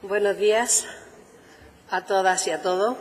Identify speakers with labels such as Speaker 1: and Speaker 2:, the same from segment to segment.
Speaker 1: Buenos días a todas y a todos.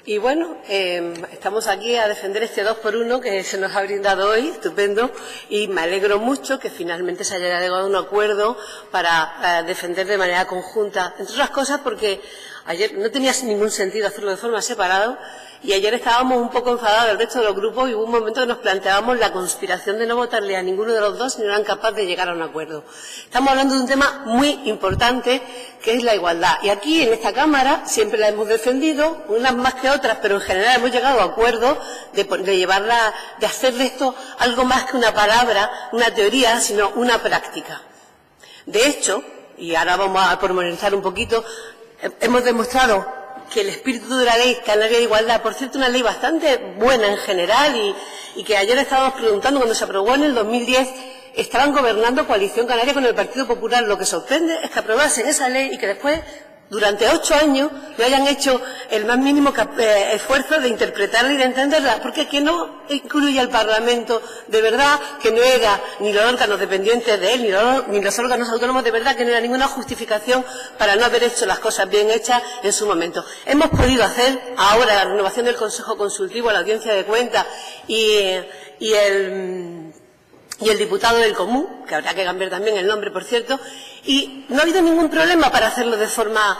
Speaker 1: Y bueno, estamos aquí a defender este 2x1 que se nos ha brindado hoy, estupendo, y me alegro mucho que finalmente se haya llegado a un acuerdo para defender de manera conjunta, entre otras cosas porque ayer no tenía ningún sentido hacerlo de forma separada y ayer estábamos un poco enfadados del resto de los grupos y hubo un momento que nos planteábamos la conspiración de no votarle a ninguno de los dos si no eran capaces de llegar a un acuerdo. Estamos hablando de un tema muy importante que es la igualdad y aquí en esta Cámara siempre la hemos defendido, unas más que otras, pero en general hemos llegado a acuerdos de llevarla, de hacer de esto algo más que una palabra, una teoría, sino una práctica. De hecho, y ahora vamos a pormenorizar un poquito, hemos demostrado que el espíritu de la Ley Canaria de Igualdad, por cierto, una ley bastante buena en general y que ayer estábamos preguntando cuando se aprobó en el 2010, estaban gobernando Coalición Canaria con el Partido Popular. Lo que sorprende es que aprobasen esa ley y que después, durante 8 años, no hayan hecho el más mínimo esfuerzo de interpretarla y de entenderla, porque que no incluye al Parlamento de verdad, que no era ni los órganos dependientes de él, ni los órganos autónomos de verdad, que no era ninguna justificación para no haber hecho las cosas bien hechas en su momento. Hemos podido hacer ahora la renovación del Consejo Consultivo, la audiencia de cuentas y el diputado del Común, que habrá que cambiar también el nombre, por cierto, y no ha habido ningún problema para hacerlo de forma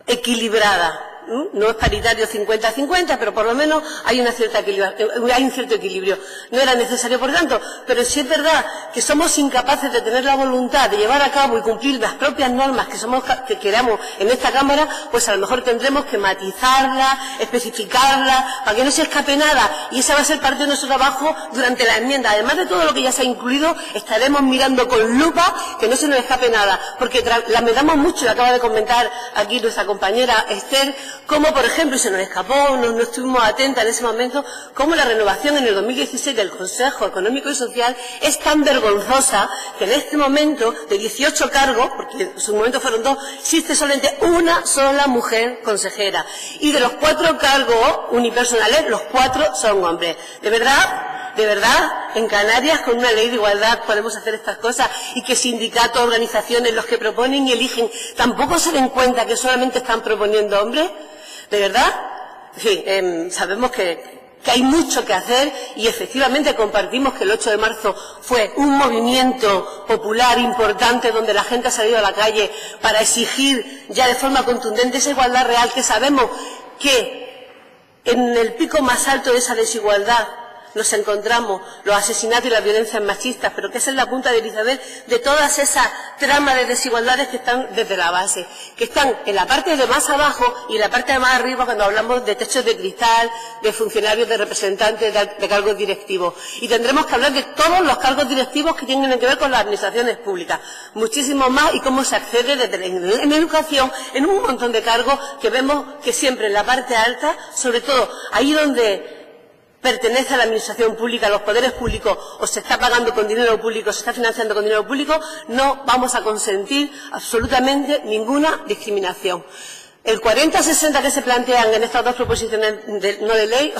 Speaker 1: equilibrada. No es paritario 50-50, pero por lo menos hay un cierto equilibrio. No era necesario, por tanto, pero sí es verdad que somos incapaces de tener la voluntad de llevar a cabo y cumplir las propias normas que queramos en esta Cámara, pues a lo mejor tendremos que matizarla, especificarla, para que no se escape nada. Y esa va a ser parte de nuestro trabajo durante la enmienda. Además de todo lo que ya se ha incluido, estaremos mirando con lupa que no se nos escape nada, porque lamentamos mucho, lo acaba de comentar aquí nuestra compañera Esther, como por ejemplo, y se nos escapó, no estuvimos atentas en ese momento, cómo la renovación en el 2016 del Consejo Económico y Social es tan vergonzosa que en este momento, de 18 cargos, porque en su momento fueron 2, existe solamente una sola mujer consejera. Y de los 4 cargos unipersonales, los 4 son hombres. De verdad, en Canarias, con una ley de igualdad, podemos hacer estas cosas y que sindicatos, organizaciones, los que proponen y eligen, tampoco se den cuenta que solamente están proponiendo hombres. ¿De verdad? En fin, sabemos que hay mucho que hacer y efectivamente compartimos que el 8 de marzo fue un movimiento popular importante donde la gente ha salido a la calle para exigir ya de forma contundente esa igualdad real, que sabemos que en el pico más alto de esa desigualdad nos encontramos los asesinatos y las violencias machistas, pero que esa es la punta del iceberg de todas esas tramas de desigualdades que están desde la base, que están en la parte de más abajo y en la parte de más arriba cuando hablamos de techos de cristal, de funcionarios, de representantes, de cargos directivos. Y tendremos que hablar de todos los cargos directivos que tienen que ver con las administraciones públicas, muchísimo más, y cómo se accede en educación, en un montón de cargos que vemos que siempre en la parte alta, sobre todo ahí donde pertenece a la administración pública, a los poderes públicos, o se está pagando con dinero público, se está financiando con dinero público, no vamos a consentir absolutamente ninguna discriminación. El 40-60 que se plantean en estas dos proposiciones de ley,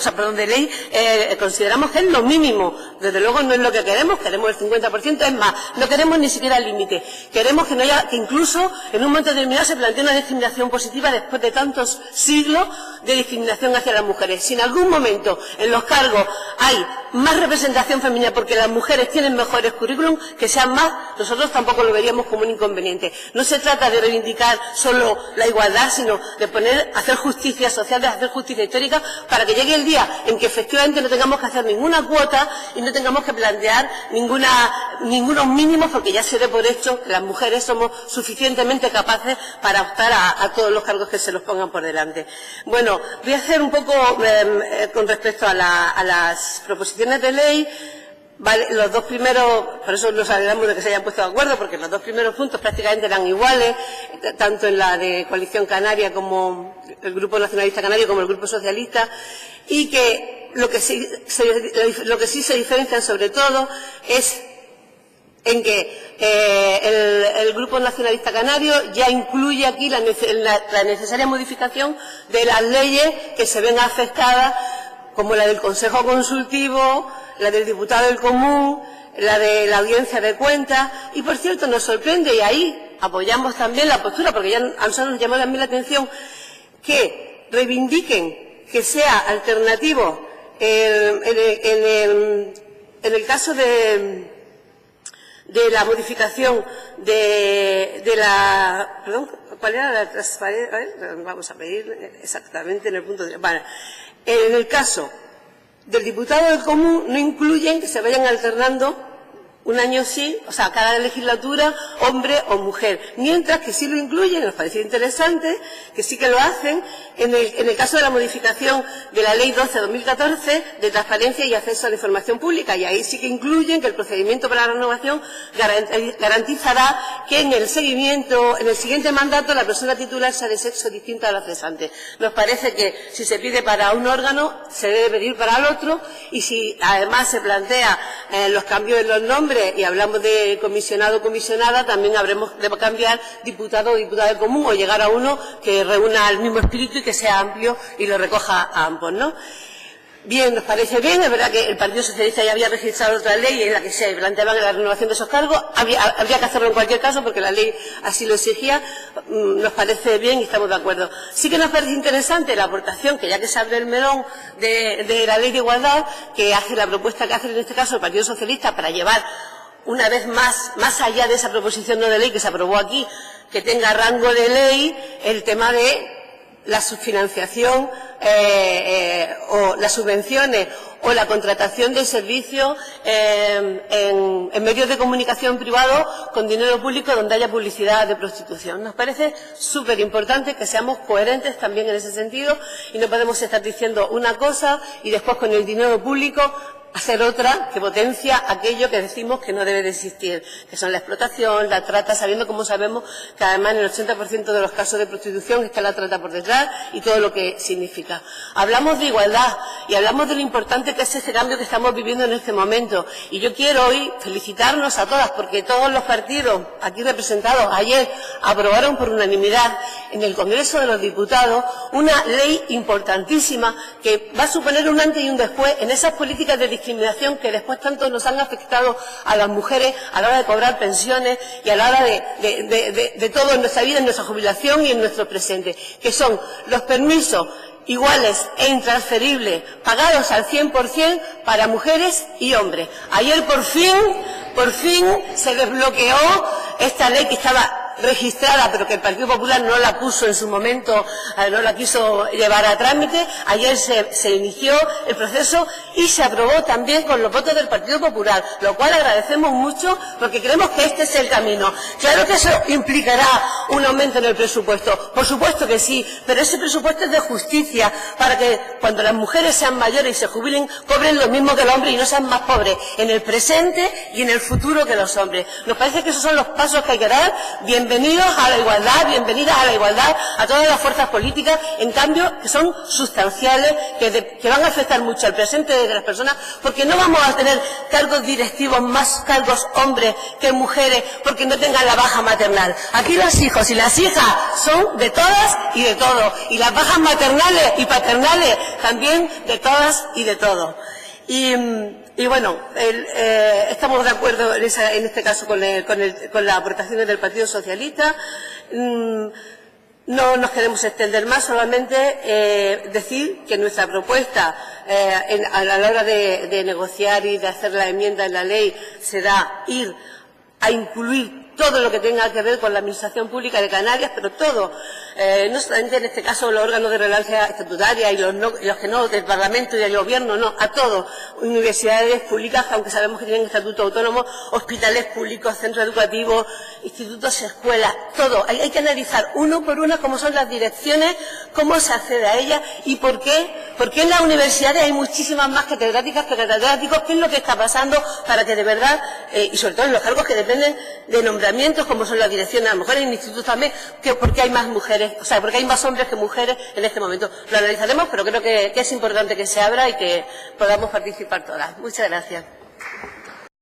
Speaker 1: consideramos que es lo mínimo. Desde luego no es lo que queremos el 50%, es más, no queremos ni siquiera el límite. Queremos que no haya, que incluso en un momento determinado se plantee una discriminación positiva después de tantos siglos de discriminación hacia las mujeres. Si en algún momento en los cargos hay más representación femenina porque las mujeres tienen mejores currículum, que sean más, nosotros tampoco lo veríamos como un inconveniente. No se trata de reivindicar solo la igualdad, sino de hacer justicia social, de hacer justicia histórica, para que llegue el día en que efectivamente no tengamos que hacer ninguna cuota y no tengamos que plantear ningunos mínimos, porque ya se dé por hecho que las mujeres somos suficientemente capaces para optar a todos los cargos que se nos pongan por delante. Bueno, voy a hacer un poco con respecto a las proposiciones de ley. Vale, los dos primeros, por eso nos alegramos de que se hayan puesto de acuerdo, porque los dos primeros puntos prácticamente eran iguales, tanto en la de Coalición Canaria como el Grupo Nacionalista Canario como el Grupo Socialista, y que lo que sí se diferencian sobre todo es en que el Grupo Nacionalista Canario ya incluye aquí la necesaria modificación de las leyes que se ven afectadas, como la del Consejo Consultivo, la del Diputado del Común, la de la Audiencia de Cuentas, y por cierto nos sorprende, y ahí apoyamos también la postura, porque ya a nosotros nos llamó también la atención que reivindiquen que sea alternativo en el caso de la modificación de la... Perdón, ¿cuál era la transparencia? Vamos a pedir exactamente en el punto de... Vale. En el caso del diputado del común no incluyen que se vayan alternando un año sí, o sea, cada legislatura, hombre o mujer. Mientras que sí lo incluyen, nos parecía interesante, que sí que lo hacen, en el caso de la modificación de la Ley 12/2014 de transparencia y acceso a la información pública. Y ahí sí que incluyen que el procedimiento para la renovación garantizará que en el siguiente mandato, la persona titular sea de sexo distinto a la cesante. Nos parece que si se pide para un órgano, se debe pedir para el otro, y si además se plantea los cambios en los nombres, y hablamos de comisionado o comisionada, también habremos de cambiar diputado o diputada de común, o llegar a uno que reúna el mismo espíritu y que sea amplio y lo recoja a ambos, ¿no? Bien, nos parece bien. Es verdad que el Partido Socialista ya había registrado otra ley en la que se planteaba la renovación de esos cargos. Habría que hacerlo en cualquier caso porque la ley así lo exigía. Nos parece bien y estamos de acuerdo. Sí que nos parece interesante la aportación, que ya que se abre el melón de la Ley de Igualdad, que hace la propuesta que hace en este caso el Partido Socialista para llevar una vez más allá de esa proposición no de ley que se aprobó aquí, que tenga rango de ley, el tema de la subfinanciación o las subvenciones o la contratación de servicios en medios de comunicación privados con dinero público donde haya publicidad de prostitución. Nos parece súper importante que seamos coherentes también en ese sentido y no podemos estar diciendo una cosa y después con el dinero público hacer otra que potencia aquello que decimos que no debe de existir, que son la explotación, la trata, sabiendo como sabemos que además en el 80% de los casos de prostitución está la trata por detrás y todo lo que significa. Hablamos de igualdad y hablamos de lo importante que es este cambio que estamos viviendo en este momento. Y yo quiero hoy felicitarnos a todas porque todos los partidos aquí representados ayer aprobaron por unanimidad en el Congreso de los Diputados una ley importantísima que va a suponer un antes y un después en esas políticas de discriminación que después tanto nos han afectado a las mujeres a la hora de cobrar pensiones y a la hora de todo en nuestra vida, en nuestra jubilación y en nuestro presente, que son los permisos iguales e intransferibles, pagados al 100% para mujeres y hombres. Ayer por fin se desbloqueó esta ley que estaba registrada, pero que el Partido Popular no la puso en su momento, no la quiso llevar a trámite. Ayer se inició el proceso y se aprobó también con los votos del Partido Popular, lo cual agradecemos mucho porque creemos que este es el camino. Claro que eso implicará un aumento en el presupuesto, por supuesto que sí, pero ese presupuesto es de justicia, para que cuando las mujeres sean mayores y se jubilen, cobren lo mismo que el hombre y no sean más pobres en el presente y en el futuro que los hombres. Nos parece que esos son los pasos que hay que dar. Bienvenidos a la igualdad, bienvenidas a la igualdad a todas las fuerzas políticas, en cambio que son sustanciales, que van a afectar mucho al presente de las personas, porque no vamos a tener cargos directivos, más cargos hombres que mujeres, porque no tengan la baja maternal. Aquí los hijos y las hijas son de todas y de todo, y las bajas maternales y paternales también de todas y de todo. Y bueno, estamos de acuerdo en este caso con las aportaciones del Partido Socialista. No nos queremos extender más, solamente decir que nuestra propuesta a la hora de negociar y de hacer la enmienda en la ley será ir a incluir todo lo que tenga que ver con la Administración Pública de Canarias, pero todo, no solamente en este caso los órganos de relevancia estatutaria y los que no, del Parlamento y del Gobierno, no, a todo, universidades públicas, aunque sabemos que tienen estatuto autónomo, hospitales públicos, centros educativos, institutos, escuelas, todo. Hay que analizar uno por uno cómo son las direcciones, cómo se accede a ellas y por qué. Porque en las universidades hay muchísimas más catedráticas que catedráticos, qué es lo que está pasando para que de verdad, y sobre todo en los cargos que dependen de nombramientos, como son las direcciones, a lo mejor en institutos también, porque hay más mujeres, o sea, porque hay más hombres que mujeres en este momento. Lo analizaremos, pero creo que es importante que se abra y que podamos participar todas. Muchas gracias.